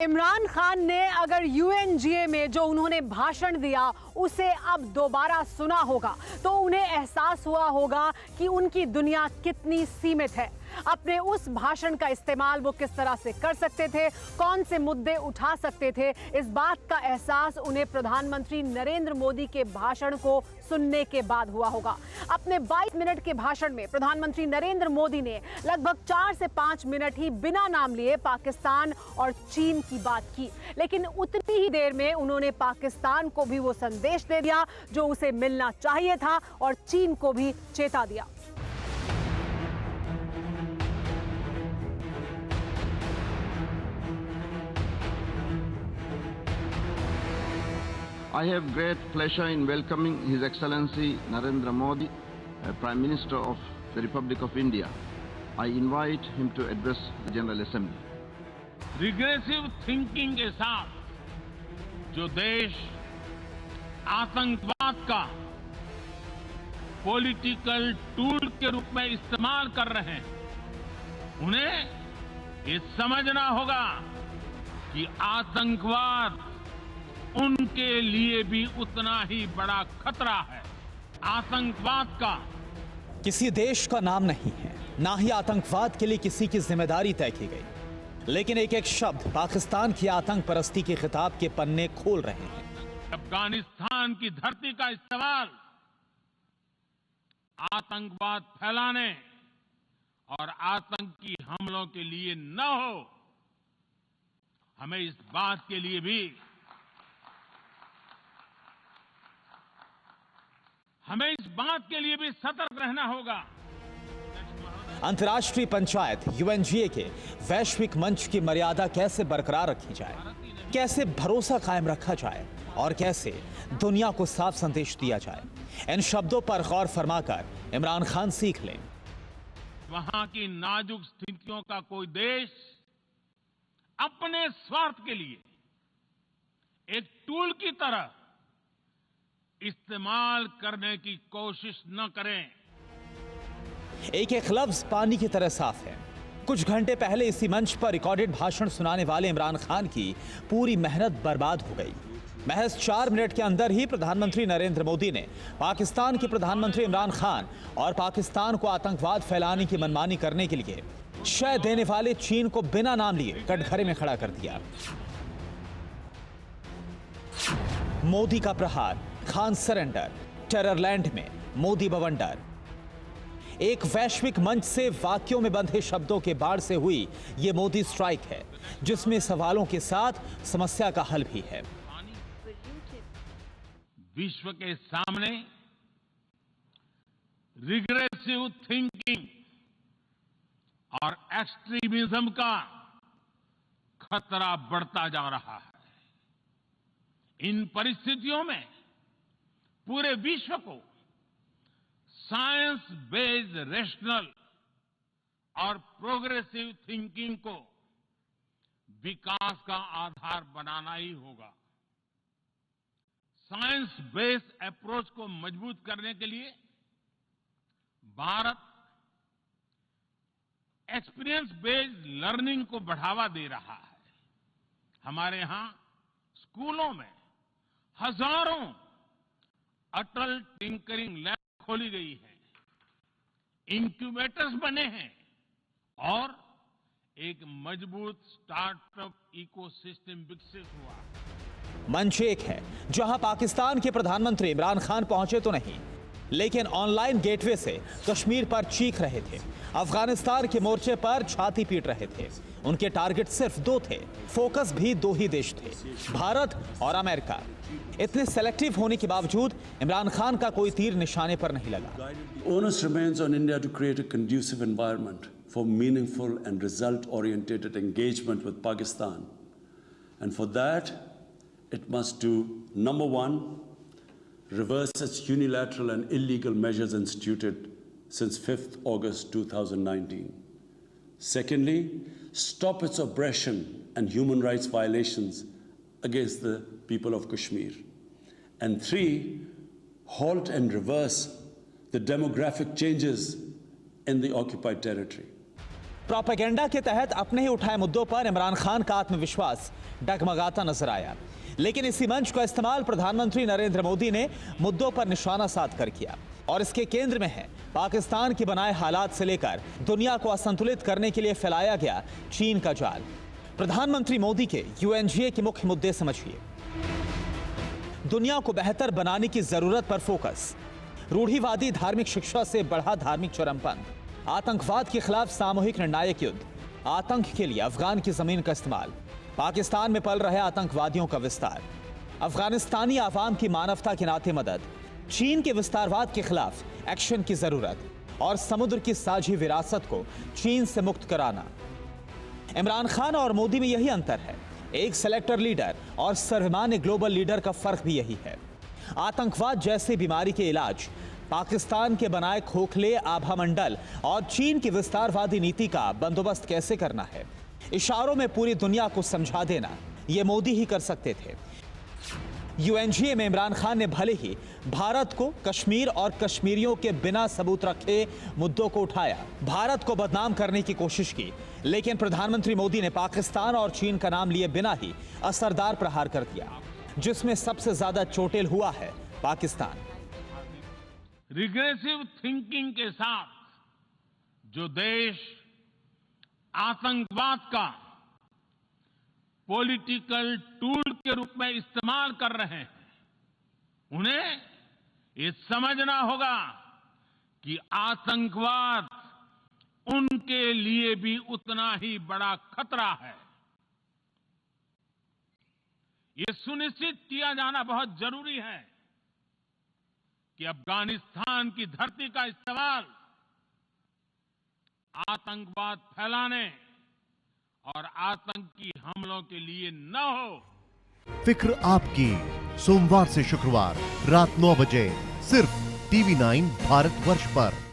इमरान खान ने अगर यूएनजीए में जो उन्होंने भाषण दिया उसे अब दोबारा सुना होगा तो उन्हें एहसास हुआ होगा कि उनकी दुनिया कितनी सीमित है। अपने उस भाषण का इस्तेमाल वो किस तरह से कर सकते थे, कौन से मुद्दे उठा सकते थे, इस बात का एहसास उन्हें प्रधानमंत्री नरेंद्र मोदी के भाषण को सुनने के बाद हुआ होगा। अपने 22 मिनट के भाषण में प्रधानमंत्री नरेंद्र मोदी ने लगभग 4 से 5 मिनट ही बिना नाम लिए पाकिस्तान और चीन की बात की, लेकिन उतनी ही देर में उन्होंने पाकिस्तान को भी वो संदेश दे दिया जो उसे मिलना चाहिए था और चीन को भी चेता दिया। I have great pleasure in welcoming His Excellency Narendra Modi, Prime Minister of the Republic of India. I invite him to address the General Assembly. Regressive thinking के साथ जो देश आतंकवाद का पॉलिटिकल टूल के रूप में इस्तेमाल कर रहे हैं, उन्हें ये समझना होगा कि आतंकवाद उनके लिए भी उतना ही बड़ा खतरा है। आतंकवाद का किसी देश का नाम नहीं है, ना ही आतंकवाद के लिए किसी की जिम्मेदारी तय की गई, लेकिन एक एक शब्द पाकिस्तान की आतंक परस्ती के खिताब के पन्ने खोल रहे हैं। अफगानिस्तान की धरती का इस्तेमाल आतंकवाद फैलाने और आतंकी हमलों के लिए न हो, हमें इस बात के लिए भी सतर्क रहना होगा। अंतर्राष्ट्रीय पंचायत यूएनजीए के वैश्विक मंच की मर्यादा कैसे बरकरार रखी जाए, कैसे भरोसा कायम रखा जाए और कैसे दुनिया को साफ संदेश दिया जाए, इन शब्दों पर गौर फरमाकर इमरान खान सीख लें। वहां की नाजुक स्थितियों का कोई देश अपने स्वार्थ के लिए एक टूल की तरह इस्तेमाल करने की कोशिश न करें। एक एक लफ्ज पानी की तरह साफ है। कुछ घंटे पहले इसी मंच पर रिकॉर्डेड भाषण सुनाने वाले इमरान खान की पूरी मेहनत बर्बाद हो गई। महज 4 मिनट के अंदर ही प्रधानमंत्री नरेंद्र मोदी ने पाकिस्तान के प्रधानमंत्री इमरान खान और पाकिस्तान को आतंकवाद फैलाने की मनमानी करने के लिए शय देने वाले चीन को बिना नाम लिए कटघरे में खड़ा कर दिया। मोदी का प्रहार, खान सरेंडर, टेररलैंड में मोदी बवंडर। एक वैश्विक मंच से वाक्यों में बंधे शब्दों के बाढ़ से हुई ये मोदी स्ट्राइक है, जिसमें सवालों के साथ समस्या का हल भी है। विश्व के सामने रिग्रेसिव थिंकिंग और एक्सट्रीमिज्म का खतरा बढ़ता जा रहा है। इन परिस्थितियों में पूरे विश्व को साइंस बेस्ड रैशनल और प्रोग्रेसिव थिंकिंग को विकास का आधार बनाना ही होगा। साइंस बेस्ड अप्रोच को मजबूत करने के लिए भारत एक्सपीरियंस बेस्ड लर्निंग को बढ़ावा दे रहा है। हमारे यहां स्कूलों में हजारों अटल टिंकरिंग लैब खोली गई है, इंक्यूबेटर्स बने हैं और एक मजबूत स्टार्टअप इकोसिस्टम विकसित हुआ। मंच एक है जहां पाकिस्तान के प्रधानमंत्री इमरान खान पहुंचे तो नहीं, लेकिन ऑनलाइन गेटवे से कश्मीर पर चीख रहे थे, अफगानिस्तान के मोर्चे पर छाती पीट रहे थे। उनके टारगेट सिर्फ 2 थे, फोकस भी 2 ही देश थे, भारत और अमेरिका। इतने सेलेक्टिव होने के बावजूद इमरान खान का कोई तीर निशाने पर नहीं लगा। Onus remains on India to create a conducive environment for meaningful and result-oriented engagement with Pakistan. And for that, it must do, number one, reverse its unilateral and illegal measures instituted since 5th August 2019. Secondly, stop its oppression and human rights violations against the people of Kashmir. And 3, halt and reverse the demographic changes in the occupied territory. Propaganda के तहत अपने ही उठाए मुद्दों पर इमरान खान का आत्मविश्वास डगमगाता नजर आया। लेकिन इसी मंच का इस्तेमाल प्रधानमंत्री नरेंद्र मोदी ने मुद्दों पर निशाना साध कर किया और इसके केंद्र में है पाकिस्तान के बनाए हालात से लेकर दुनिया को असंतुलित करने के लिए फैलाया गया चीन का जाल। प्रधानमंत्री मोदी के यूएनजीए के मुख्य मुद्दे समझिए। दुनिया को बेहतर बनाने की जरूरत पर फोकस, रूढ़िवादी धार्मिक शिक्षा से बढ़ा धार्मिक चरमपंथ, आतंकवाद के खिलाफ सामूहिक निर्णायक युद्ध, आतंक के लिए अफगान की जमीन का इस्तेमाल, पाकिस्तान में पल रहे आतंकवादियों का विस्तार, अफगानिस्तानी आवाम की मानवता के नाते मदद, चीन के विस्तारवाद के खिलाफ एक्शन की जरूरत और समुद्र की साझी विरासत को चीन से मुक्त कराना। इमरान खान और मोदी में यही अंतर है, एक सेलेक्टर लीडर और सर्वमान्य ग्लोबल लीडर का फर्क भी यही है। आतंकवाद जैसे बीमारी के इलाज पाकिस्तान के बनाए खोखले आभा मंडल और चीन की विस्तारवादी नीति का बंदोबस्त कैसे करना है, इशारों में पूरी दुनिया को समझा देना यह मोदी ही कर सकते थे। यूएनजीए में इमरान खान ने भले ही भारत को कश्मीर और कश्मीरियों के बिना सबूत रखे मुद्दों को उठाया, भारत को बदनाम करने की कोशिश की, लेकिन प्रधानमंत्री मोदी ने पाकिस्तान और चीन का नाम लिए बिना ही असरदार प्रहार कर दिया, जिसमें सबसे ज्यादा चोटिल हुआ है पाकिस्तान। रिग्रेसिव थिंकिंग के साथ जो देश आतंकवाद का पॉलिटिकल टूल के रूप में इस्तेमाल कर रहे हैं, उन्हें ये समझना होगा कि आतंकवाद उनके लिए भी उतना ही बड़ा खतरा है। ये सुनिश्चित किया जाना बहुत जरूरी है कि अफगानिस्तान की धरती का इस्तेमाल आतंकवाद फैलाने और आतंकी हमलों के लिए न हो। फिक्र आपकी, सोमवार से शुक्रवार रात 9 बजे सिर्फ TV9 भारतवर्ष पर।